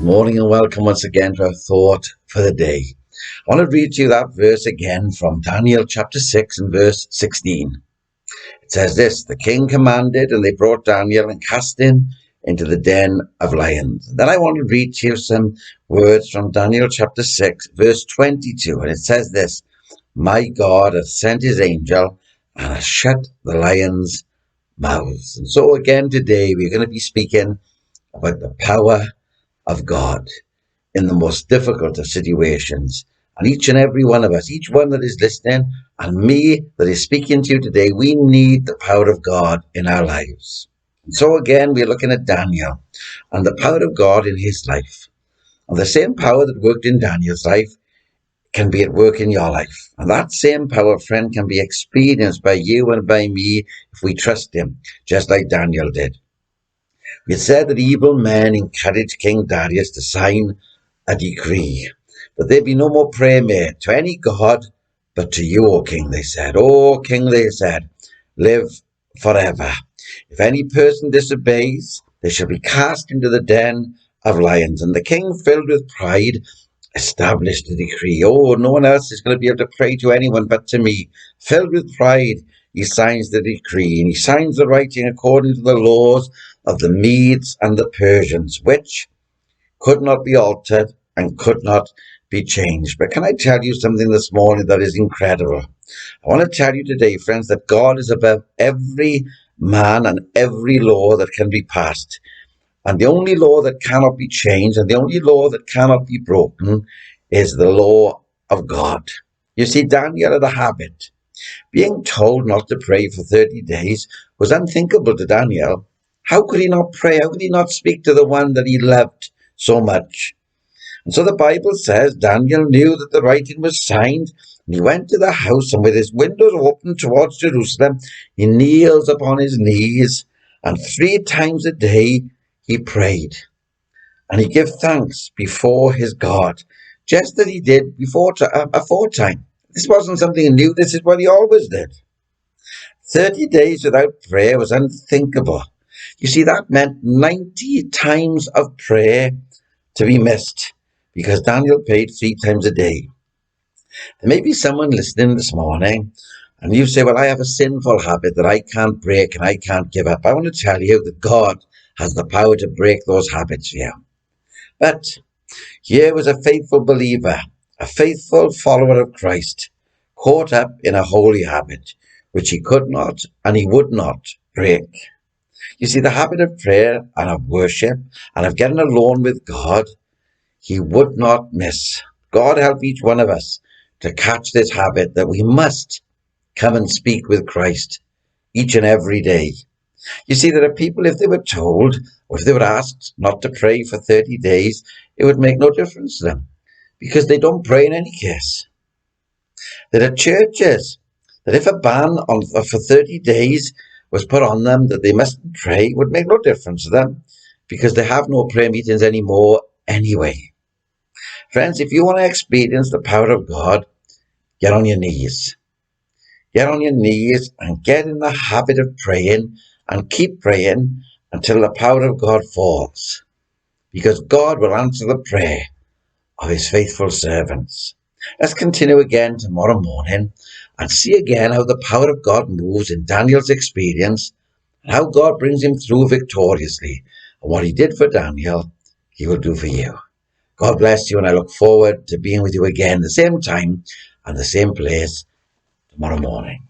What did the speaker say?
morning and welcome once again to our thought for the day. I want to read to you that verse again from Daniel chapter 6 and verse 16. It says this: "The king commanded, and they brought Daniel and cast him into the den of lions." Then I want to read to you some words from Daniel chapter 6 verse 22, and it says this: "My God hath sent his angel and hath shut the lions' mouths." And so again today we're going to be speaking about the power of God in the most difficult of situations. And each and every one of us, each one that is listening, and me that is speaking to you today, we need the power of God in our lives. And so again, we're looking at Daniel and the power of God in his life. And the same power that worked in Daniel's life can be at work in your life. And that same power, friend, can be experienced by you and by me if we trust him, just like Daniel did. It said that evil men encouraged King Darius to sign a decree that there be no more prayer made to any god but to you, O king, they said. O king, they said, live forever. If any person disobeys, they shall be cast into the den of lions. And the king, filled with pride, established the decree. Oh, no one else is going to be able to pray to anyone but to me. Filled with pride, he signs the decree, and he signs the writing according to the laws of the Medes and the Persians, which could not be altered and could not be changed. But can I tell you something this morning that is incredible? I want to tell you today, friends, that God is above every man and every law that can be passed. And the only law that cannot be changed and the only law that cannot be broken is the law of God. You see, Daniel had a habit. Being told not to pray for 30 days was unthinkable to Daniel. How could he not pray? How could he not speak to the one that he loved so much? And so the Bible says Daniel knew that the writing was signed, and he went to the house, and with his windows open towards Jerusalem, he kneels upon his knees, and 3 times a day he prayed. And he gave thanks before his God, just as he did aforetime. This wasn't something new. This is what he always did. 30 days without prayer was unthinkable. You see, that meant 90 times of prayer to be missed, because Daniel prayed 3 times a day. There may be someone listening this morning, and you say, well, I have a sinful habit that I can't break and I can't give up. I want to tell you that God has the power to break those habits for you. But here was a faithful believer, a faithful follower of Christ, caught up in a holy habit, which he could not and he would not break. You see, the habit of prayer and of worship and of getting alone with God, he would not miss. God help each one of us to catch this habit that we must come and speak with Christ each and every day. You see, there are people, if they were told or if they were asked not to pray for 30 days, it would make no difference to them because they don't pray in any case. There are churches that if a ban for 30 days was put on them that they mustn't pray, it would make no difference to them because they have no prayer meetings anymore anyway. Friends, if you want to experience the power of God, get on your knees. Get on your knees and get in the habit of praying and keep praying until the power of God falls, because God will answer the prayer of his faithful servants. Let's continue again tomorrow morning and see again how the power of God moves in Daniel's experience and how God brings him through victoriously. And what he did for Daniel, he will do for you. God bless you, and I look forward to being with you again the same time and the same place tomorrow morning.